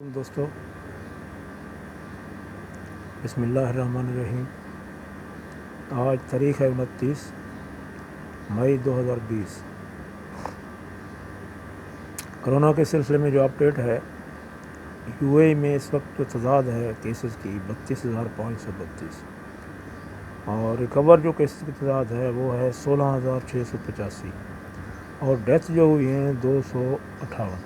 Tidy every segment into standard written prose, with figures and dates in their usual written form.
دوستو، بسم اللہ الرحمن الرحیم۔ آج تاریخ ہے 29 مئی 2020۔ کرونا کے سلسلے میں جو اپڈیٹ ہے، یو اے میں اس وقت جو تعداد ہے کیسز کی 32,532 اور ریکور جو کیسز کی تعداد ہے وہ ہے 16,685 اور ڈیتھ جو ہوئی ہیں 258۔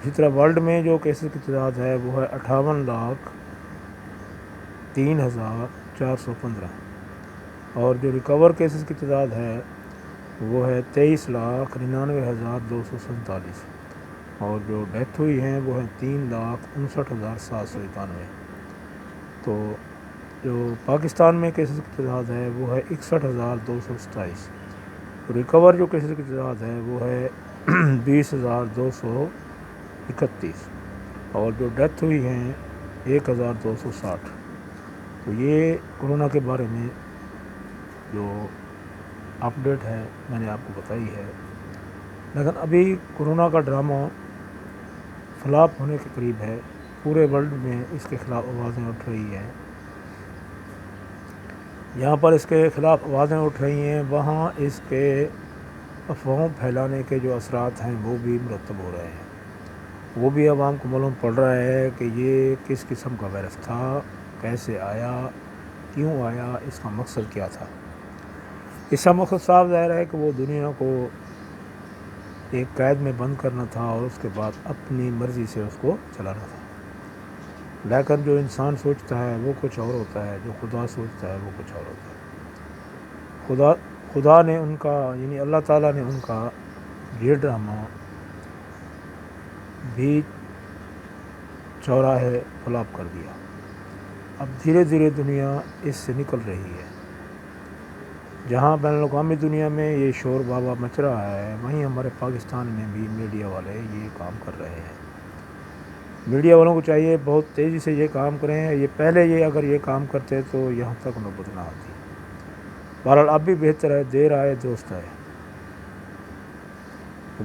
اسی طرح ورلڈ میں جو کیسز کی تعداد ہے وہ ہے 58,03,415 اور جو ریکور کیسز کی تعداد ہے وہ ہے 23,99,247 اور جو ڈیتھ ہوئی ہیں وہ ہیں 3,59,791۔ تو جو پاکستان میں کیسز کی تعداد ہے وہ ہے 61,227۔ ریکور جو کیسز کی تعداد ہے وہ ہے 20,231 اور جو ڈیتھ ہوئی ہیں 1,260۔ تو یہ کرونا کے بارے میں جو اپڈیٹ ہے میں نے آپ کو بتائی ہے، لیکن ابھی کرونا کا ڈرامہ فلاپ ہونے کے قریب ہے۔ پورے ورلڈ میں اس کے خلاف آوازیں اٹھ رہی ہیں، جہاں پر اس کے خلاف آوازیں اٹھ رہی ہیں وہاں اس کے افواہوں پھیلانے کے جو اثرات ہیں وہ بھی مرتب ہو رہے ہیں۔ وہ بھی عوام کو معلوم پڑ رہا ہے کہ یہ کس قسم کا وائرس تھا، کیسے آیا، کیوں آیا، اس کا مقصد کیا تھا۔ اس کا مقصد صاف ظاہر ہے کہ وہ دنیا کو ایک قید میں بند کرنا تھا اور اس کے بعد اپنی مرضی سے اس کو چلانا تھا۔ لیکن جو انسان سوچتا ہے وہ کچھ اور ہوتا ہے، جو خدا سوچتا ہے وہ کچھ اور ہوتا ہے۔ خدا نے ان کا یعنی اللہ تعالیٰ نے ان کا یہ ڈرامہ بھی چوراہے فلاپ کر دیا۔ اب دھیرے دھیرے دنیا اس سے نکل رہی ہے۔ جہاں بین الاقوامی دنیا میں یہ شور بابا مچ رہا ہے، وہیں ہمارے پاکستان میں بھی میڈیا والے یہ کام کر رہے ہیں۔ میڈیا والوں کو چاہیے بہت تیزی سے یہ کام کریں۔ یہ پہلے اگر یہ کام کرتے تو یہاں تک نوبت نہ آتی۔ بہرحال اب بھی بہتر ہے، دیر آئے درست آئے۔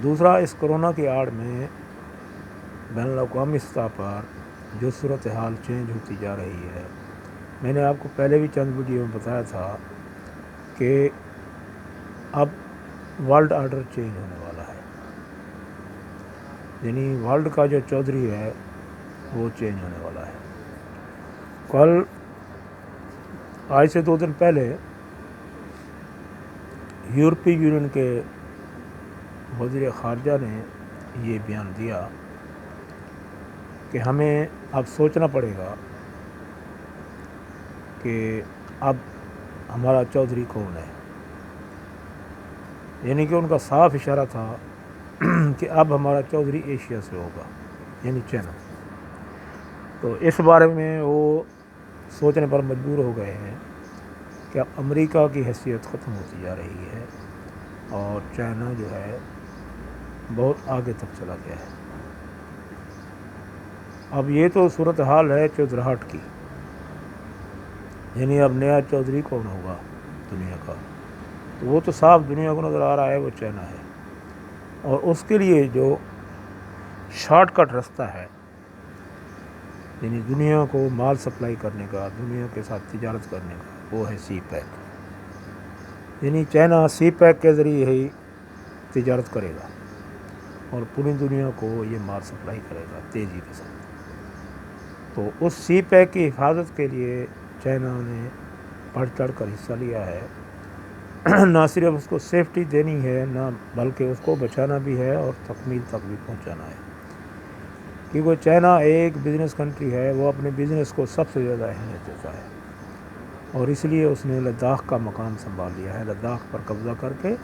دوسرا، اس کرونا کی آڑ میں بین الاقوامی سطح پر جو صورتحال چینج ہوتی جا رہی ہے، میں نے آپ کو پہلے بھی چند ویڈیو میں بتایا تھا کہ اب ورلڈ آرڈر چینج ہونے والا ہے، یعنی ورلڈ کا جو چودھری ہے وہ چینج ہونے والا ہے۔ کل آج سے 2 دن پہلے یورپی یونین کے وزیر خارجہ نے یہ بیان دیا کہ ہمیں اب سوچنا پڑے گا کہ اب ہمارا چودھری کون ہے، یعنی کہ ان کا صاف اشارہ تھا کہ اب ہمارا چودھری ایشیا سے ہوگا، یعنی چائنا۔ تو اس بارے میں وہ سوچنے پر مجبور ہو گئے ہیں کہ اب امریکہ کی حیثیت ختم ہوتی جا رہی ہے اور چائنا جو ہے بہت آگے تک چلا گیا ہے۔ اب یہ تو صورتحال ہے چودھراہٹ کی، یعنی اب نیا چودھری کون ہوگا دنیا کا، تو وہ تو صاف دنیا کو نظر آ رہا ہے وہ چائنا ہے۔ اور اس کے لیے جو شارٹ کٹ راستہ ہے، یعنی دنیا کو مال سپلائی کرنے کا، دنیا کے ساتھ تجارت کرنے کا، وہ ہے سی پیک۔ یعنی چائنا سی پیک کے ذریعے ہی تجارت کرے گا اور پوری دنیا کو یہ مال سپلائی کرے گا تیزی کے ساتھ۔ تو اس سی پیک کی حفاظت کے لیے چائنا نے بڑھ چڑھ کر حصہ لیا ہے۔ نہ صرف اس کو سیفٹی دینی ہے، نہ بلکہ اس کو بچانا بھی ہے اور تکمیل تک بھی پہنچانا ہے، کیونکہ چائنا ایک بزنس کنٹری ہے، وہ اپنے بزنس کو سب سے زیادہ اہمیت دیتا ہے اور اس لیے اس نے لداخ کا مقام سنبھال لیا ہے۔ لداخ پر قبضہ کر کے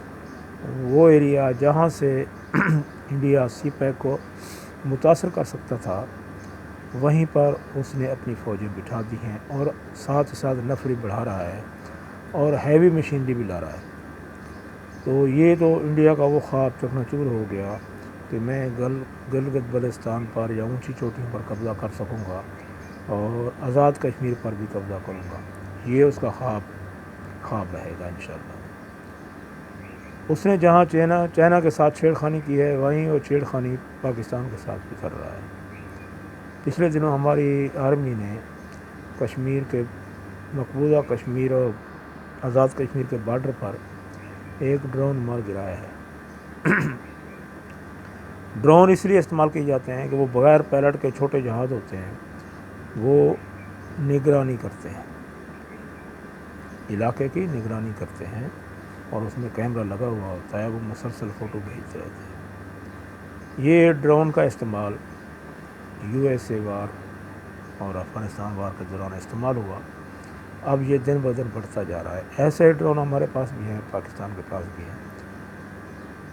وہ ایریا جہاں سے انڈیا سی پیک کو متاثر کر سکتا تھا، وہیں پر اس نے اپنی فوجیں بٹھا دی ہیں اور ساتھ ہی ساتھ نفری بڑھا رہا ہے اور ہیوی مشینری بھی لا رہا ہے۔ تو یہ تو انڈیا کا وہ خواب چکنا چور ہو گیا کہ میں گلگت بلتستان پر یا اونچی چوٹیوں پر قبضہ کر سکوں گا اور آزاد کشمیر پر بھی قبضہ کروں گا۔ یہ اس کا خواب رہے گا انشاءاللہ۔ اس نے جہاں چائنا کے ساتھ چھیڑ خانی کی ہے، وہیں وہ چھیڑ خانی پاکستان کے ساتھ بھی کر رہا ہے۔ پچھلے دنوں ہماری آرمی نے کشمیر کے مقبوضہ کشمیر اور آزاد کشمیر کے بارڈر پر ایک ڈرون مار گرایا ہے۔ ڈرون اس لیے استعمال کیے جاتے ہیں کہ وہ بغیر پائلٹ کے چھوٹے جہاز ہوتے ہیں، وہ نگرانی کرتے ہیں، علاقے کی نگرانی کرتے ہیں، اور اس میں کیمرہ لگا ہوا ہوتا ہے، وہ مسلسل فوٹو بھیجتے رہتے ہیں۔ یہ ڈرون کا استعمال USA وار اور افغانستان وار کے دوران استعمال ہوا، اب یہ دن بدن بڑھتا جا رہا ہے۔ ایسے ڈرون ہمارے پاس بھی ہیں، پاکستان کے پاس بھی ہیں،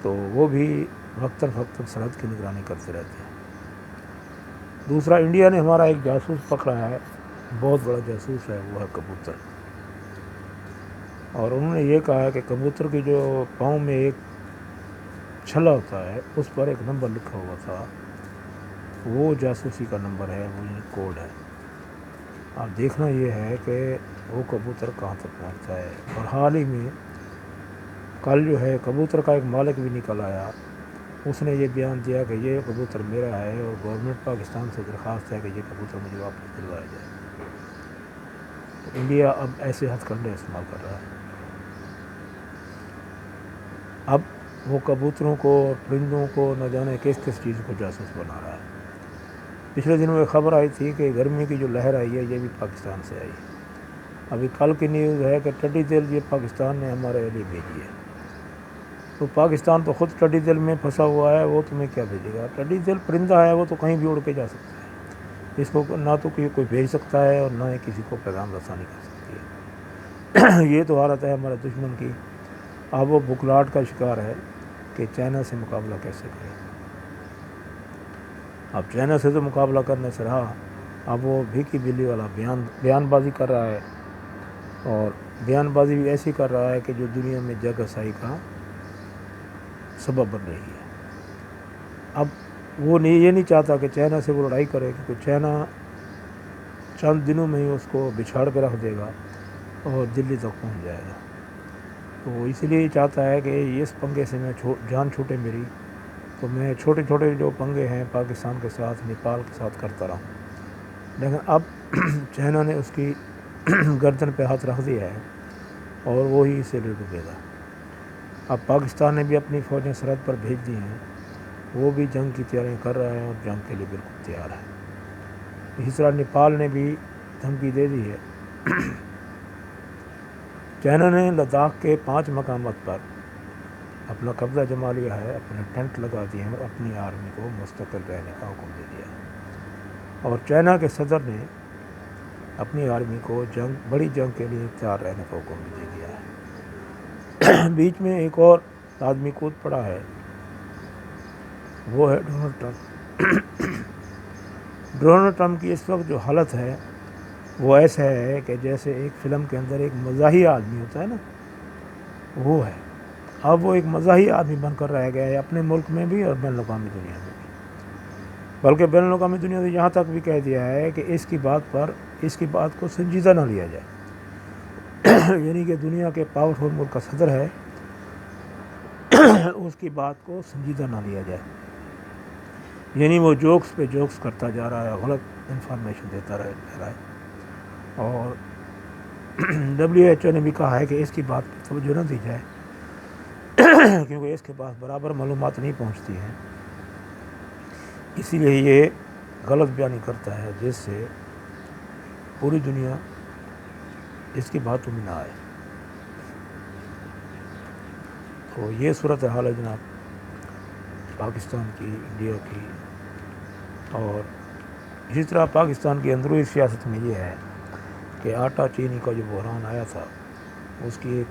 تو وہ بھی وقتاً فوقتاً سرحد کی نگرانی کرتے رہتے ہیں۔ دوسرا، انڈیا نے ہمارا ایک جاسوس پکڑا ہے، بہت بڑا جاسوس ہے، وہ ہے کبوتر، اور انہوں نے یہ کہا ہے کہ کبوتر کی جو پاؤں میں ایک چھلا ہوتا ہے اس پر ایک نمبر لکھا ہوا تھا، وہ جاسوسی کا نمبر ہے، وہ کوڈ ہے۔ اب دیکھنا یہ ہے کہ وہ کبوتر کہاں تک پہنچتا ہے۔ اور حال ہی میں کل جو ہے کبوتر کا ایک مالک بھی نکل آیا، اس نے یہ بیان دیا کہ یہ کبوتر میرا ہے اور گورنمنٹ پاکستان سے درخواست ہے کہ یہ کبوتر مجھے واپس دلوایا جائے۔ تو انڈیا اب ایسے ہتھ کنڈے استعمال کر رہا ہے۔ اب وہ کبوتروں کو اور پرندوں کو نہ جانے کس کس چیز کو جاسوس بنا رہا ہے۔ پچھلے دنوں ایک خبر آئی تھی کہ گرمی کی جو لہر آئی ہے یہ بھی پاکستان سے آئی۔ ابھی کل کی نیوز ہے کہ ٹڈی دل یہ پاکستان نے ہمارے لیے بھیجی ہے۔ تو پاکستان تو خود ٹڈی دل میں پھنسا ہوا ہے، وہ تمہیں کیا بھیجے گا؟ ٹڈی دل پرندہ ہے، وہ تو کہیں بھی اڑ کے جا سکتا ہے، اس کو نہ تو کوئی بھیج سکتا ہے اور نہ ہی کسی کو پیغام رسانی کر سکتی ہے۔ یہ تو حالت ہے ہمارے دشمن کی۔ اب وہ بکلاٹ کا شکار ہے کہ چائنا سے مقابلہ کیسے کرے۔ اب چائنا سے تو مقابلہ کرنے سے رہا، اب وہ بھیکی بلی والا بیان بازی کر رہا ہے، اور بیان بازی بھی ایسی کر رہا ہے کہ جو دنیا میں جگ ہسائی کا سبب بن رہی ہے۔ اب وہ یہ نہیں چاہتا کہ چائنا سے وہ لڑائی کرے، کیونکہ چائنا چند دنوں میں ہی اس کو بچھاڑ کے رکھ دے گا اور دلی تک پہنچ جائے گا۔ تو وہ اس لیے چاہتا ہے کہ اس پنگے سے میں جان چھوٹے میری، تو میں چھوٹے چھوٹے جو پنگے ہیں پاکستان کے ساتھ، نیپال کے ساتھ کرتا رہوں۔ لیکن اب چائنا نے اس کی گردن پہ ہاتھ رکھ دیا ہے اور وہی اسے لے ڈوبے گا۔ اب پاکستان نے بھی اپنی فوجیں سرحد پر بھیج دی ہیں، وہ بھی جنگ کی تیاریاں کر رہا ہے اور جنگ کے لیے بالکل تیار ہے۔ اسی طرح نیپال نے بھی دھمکی دے دی ہے۔ چائنا نے لداخ کے 5 مقامات پر اپنا قبضہ جما لیا ہے، اپنے ٹینٹ لگا دیے ہیں اور اپنی آرمی کو مستقل رہنے کا حکم دے دیا ہے۔ اور چائنا کے صدر نے اپنی آرمی کو بڑی جنگ کے لیے تیار رہنے کا حکم بھی دے دیا ہے۔ بیچ میں ایک اور آدمی کود پڑا ہے، وہ ہے ڈونلڈ ٹرمپ۔ ڈونلڈ ٹرمپ کی اس وقت جو حالت ہے وہ ایسا ہے کہ جیسے ایک فلم کے اندر ایک مزاحیہ آدمی ہوتا ہے نا، وہ ہے۔ اب وہ ایک مزاحیہ آدمی بن کر رہ گیا ہے، اپنے ملک میں بھی اور بین الاقوامی دنیا میں بھی۔ بلکہ بین الاقوامی دنیا نے یہاں تک بھی کہہ دیا ہے کہ اس کی بات کو سنجیدہ نہ لیا جائے، یعنی کہ دنیا کے پاورفل ملک کا صدر ہے، اس کی بات کو سنجیدہ نہ لیا جائے، یعنی وہ جوکس پہ جوکس کرتا جا رہا ہے، غلط انفارمیشن دیتا رہا ہے۔ اور WHO نے بھی کہا ہے کہ اس کی بات پہ توجہ نہ دی جائے، کیونکہ اس کے پاس برابر معلومات نہیں پہنچتی ہیں، اسی لیے یہ غلط بیانی کرتا ہے جس سے پوری دنیا اس کی باتوں میں نہ آئے۔ تو یہ صورتحال ہے جناب پاکستان کی، انڈیا کی۔ اور اسی طرح پاکستان کی اندرونی سیاست میں یہ ہے کہ آٹا چینی کا جو بحران آیا تھا، اس کی ایک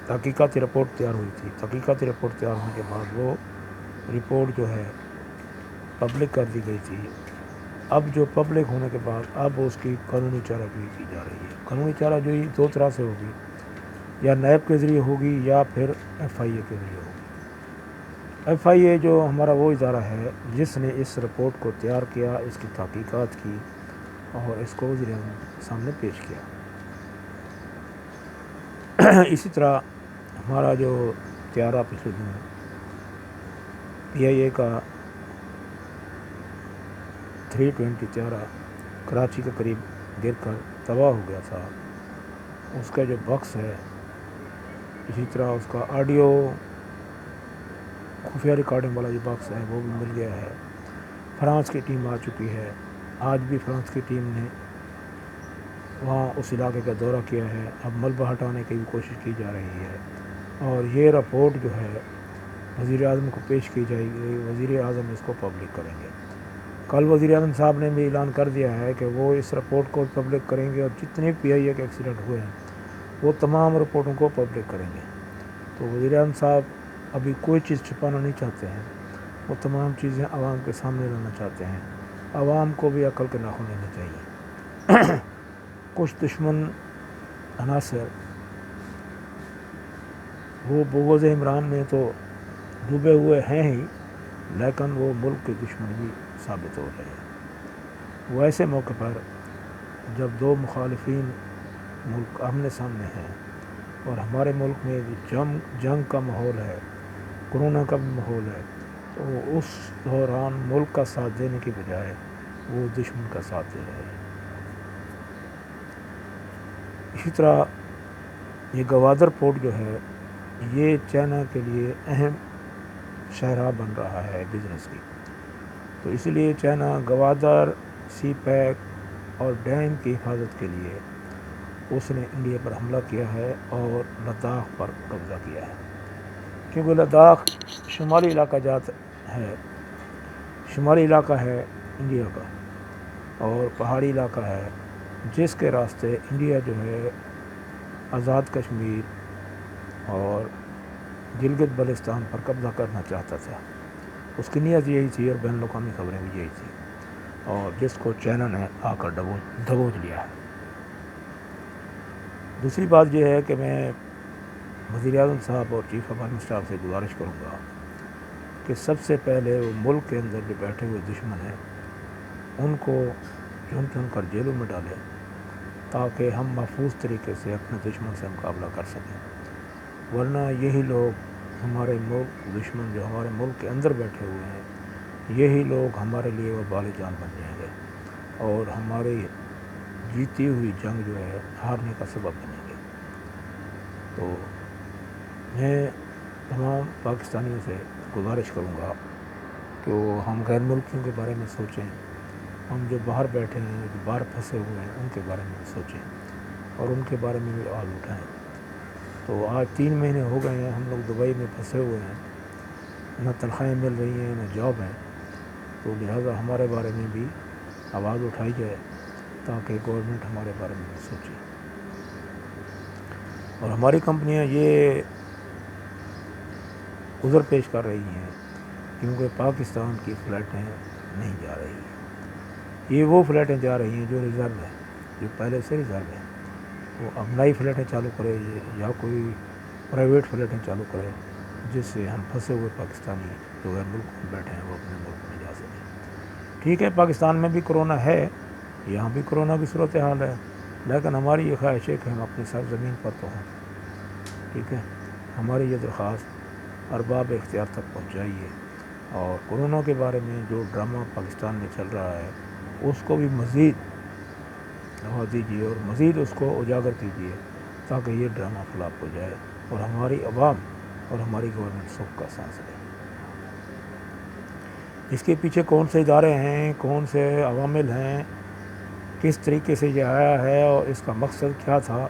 تحقیقاتی رپورٹ تیار ہوئی تھی۔ تحقیقاتی رپورٹ تیار ہونے کے بعد وہ رپورٹ جو ہے پبلک کر دی گئی تھی۔ اب جو پبلک ہونے کے بعد اب اس کی قانونی چارہ جوئی کی جا رہی ہے۔ قانونی چارہ جوئی 2 طرح سے ہوگی، یا نیب کے ذریعے ہوگی یا پھر FIA کے ذریعے ہوگی۔ FIA جو ہمارا وہ ادارہ ہے جس نے اس رپورٹ کو تیار کیا، اس کی تحقیقات کی اور اس کو وزیر اعظم کے سامنے پیش کیا۔ اسی طرح ہمارا جو 13 پچھلے دن PIA کا 320 طیارہ کراچی کے قریب گر کر تباہ ہو گیا تھا، اس کا جو بکس ہے، اسی طرح اس کا آڈیو خفیہ ریکارڈنگ والا جو باکس ہے وہ بھی مل گیا ہے۔ فرانس کی ٹیم آ چکی ہے، آج بھی فرانس کی ٹیم نے وہاں اس علاقے کا دورہ کیا ہے۔ اب ملبہ ہٹانے کی بھی کوشش کی جا رہی ہے، اور یہ رپورٹ جو ہے وزیر اعظم کو پیش کی جائے گی، وزیر اعظم اس کو پبلک کریں گے۔ کل وزیر اعظم صاحب نے بھی اعلان کر دیا ہے کہ وہ اس رپورٹ کو پبلک کریں گے، اور جتنے PIA کے ایکسیڈنٹ ہوئے ہیں وہ تمام رپورٹوں کو پبلک کریں گے۔ تو وزیر اعظم صاحب ابھی کوئی چیز چھپانا نہیں چاہتے ہیں، وہ تمام چیزیں عوام کے سامنے لانا چاہتے ہیں۔ عوام کو بھی عقل کے ناخن لینے چاہیے۔ کچھ دشمن عناصر وہ بغض عمران میں تو ڈوبے ہوئے ہیں ہی، لیکن وہ ملک کے دشمن بھی ثابت ہو رہے ہیں۔ وہ ایسے موقع پر جب دو مخالفین ملک آمنے سامنے ہیں اور ہمارے ملک میں جنگ کا ماحول ہے، کرونا کا بھی ماحول ہے، تو اس دوران ملک کا ساتھ دینے کی بجائے وہ دشمن کا ساتھ دے رہے ہیں۔ اسی طرح یہ گوادر پورٹ جو ہے یہ چائنا کے لیے اہم شاہراہ بن رہا ہے بزنس کی، تو اس لیے چائنا گوادر سی پیک اور ڈیم کی حفاظت کے لیے اس نے انڈیا پر حملہ کیا ہے اور لداخ پر قبضہ کیا ہے، کیونکہ لداخ شمالی علاقہ شمالی علاقہ ہے انڈیا کا، اور پہاڑی علاقہ ہے جس کے راستے انڈیا جو ہے آزاد کشمیر اور گلگت بلتستان پر قبضہ کرنا چاہتا تھا۔ اس کی نیت یہی تھی، اور بین الاقوامی خبریں بھی یہی تھی، اور جس کو چائنا نے آ کر دبوچ لیا ہے۔ دوسری بات یہ ہے کہ میں وزیر اعظم صاحب اور چیف آف آرمی اسٹاف سے گزارش کروں گا کہ سب سے پہلے وہ ملک کے اندر جو بیٹھے ہوئے دشمن ہیں ان کو چن کر جیلوں میں ڈالیں، تاکہ ہم محفوظ طریقے سے اپنے دشمن سے مقابلہ کر سکیں، ورنہ یہی لوگ ہمارے ملک دشمن جو ہمارے ملک کے اندر بیٹھے ہوئے ہیں، یہی لوگ ہمارے لیے وبال جان بن جائیں گے، اور ہماری جیتی ہوئی جنگ جو ہے ہارنے کا سبب بنیں گے۔ تو میں تمام پاکستانیوں سے گزارش کروں گا کہ وہ ہم غیر ملکیوں کے بارے میں سوچیں، ہم جو باہر بیٹھے ہیں، جو باہر پھنسے ہوئے ہیں، ان کے بارے میں سوچیں اور ان کے بارے میں بھی آواز اٹھائیں۔ تو آج 3 مہینے ہو گئے ہیں ہم لوگ دبئی میں پھنسے ہوئے ہیں، نہ تنخواہیں مل رہی ہیں نہ جاب ہیں، تو لہٰذا ہمارے بارے میں بھی آواز اٹھائی جائے تاکہ گورنمنٹ ہمارے بارے میں بھی سوچے۔ اور ہماری کمپنیاں یہ عذر پیش کر رہی ہیں کیونکہ پاکستان کی فلائٹیں نہیں جا رہی ہیں، یہ وہ فلائٹیں جا رہی ہیں جو ریزرو ہیں، جو پہلے سے ریزرو ہیں، وہ اب نئی فلائٹیں چالو کرے یا کوئی پرائیویٹ فلائٹیں چالو کرے جس سے ہم پھنسے ہوئے پاکستانی جو غیر ملک میں بیٹھے ہیں وہ اپنے ملک میں جا سکیں۔ ٹھیک ہے، پاکستان میں بھی کرونا ہے، یہاں بھی کرونا کی صورتحال ہے، لیکن ہماری یہ خواہش ہے کہ ہم اپنی سرزمین پر تو ہوں۔ ٹھیک ہے، ہماری یہ درخواست ارباب اختیار تک پہنچائیے، اور کرونا کے بارے میں جو ڈرامہ پاکستان میں چل رہا ہے اس کو بھی مزید ہوا دیجیے اور مزید اس کو اجاگر کیجیے تاکہ یہ ڈرامہ فلاپ ہو جائے اور ہماری عوام اور ہماری گورنمنٹ سکھ کا سانس لے۔ اس کے پیچھے کون سے ادارے ہیں، کون سے عوامل ہیں، کس طریقے سے یہ آیا ہے اور اس کا مقصد کیا تھا،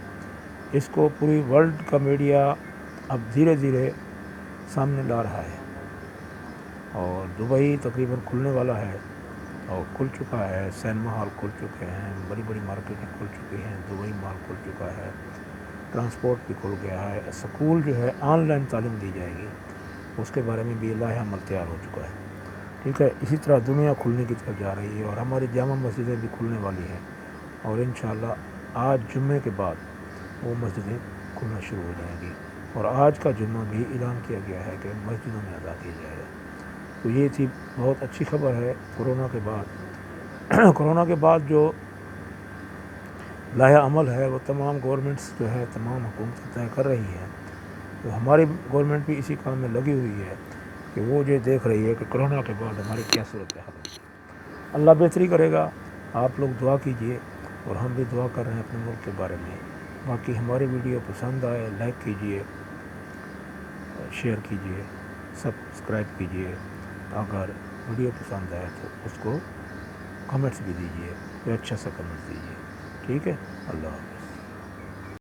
اس کو پوری ورلڈ کا میڈیا اب دھیرے دھیرے سامنے لا رہا ہے، اور دبئی تقریباً کھلنے والا ہے اور کھل چکا ہے، سینما ہال کھل چکے ہیں، بڑی بڑی مارکیٹیں کھل چکی ہیں، دبئی مال کھل چکا ہے، ٹرانسپورٹ بھی کھل گیا ہے، اسکول جو ہے آن لائن تعلیم دی جائے گی، اس کے بارے میں بھی لائحہ عمل تیار ہو چکا ہے۔ ٹھیک ہے، اسی طرح دنیا کھلنے کی طرف جا رہی ہے اور ہماری جامع مسجدیں بھی کھلنے والی ہیں، اور انشاءاللہ آج جمعے کے بعد وہ مسجدیں کھلنا شروع ہو جائیں گی، اور آج کا جمعہ بھی اعلان کیا گیا ہے کہ مسجدوں میں ادا کیا جائے گا۔ تو یہ تھی بہت اچھی خبر ہے کورونا کے بعد۔ کورونا کے بعد جو لائحہ عمل ہے وہ تمام گورنمنٹس جو ہے تمام حکومتیں طے کر رہی ہیں، تو ہماری گورنمنٹ بھی اسی کام میں لگی ہوئی ہے کہ وہ یہ دیکھ رہی ہے کہ کورونا کے بعد ہماری کیا صورتحال ہے۔ اللہ بہتری کرے گا. آپ لوگ دعا کیجئے اور ہم بھی دعا کر رہے ہیں اپنے ملک کے بارے میں. باقی ہماری ویڈیو پسند آئے لائک کیجئے، شیئر کیجئے، سبسکرائب کیجئے. اگر ویڈیو پسند آئے تو اس کو کمنٹس بھی دیجئے، کوئی اچھا سا کمنٹس دیجئے. ٹھیک ہے، اللہ حافظ.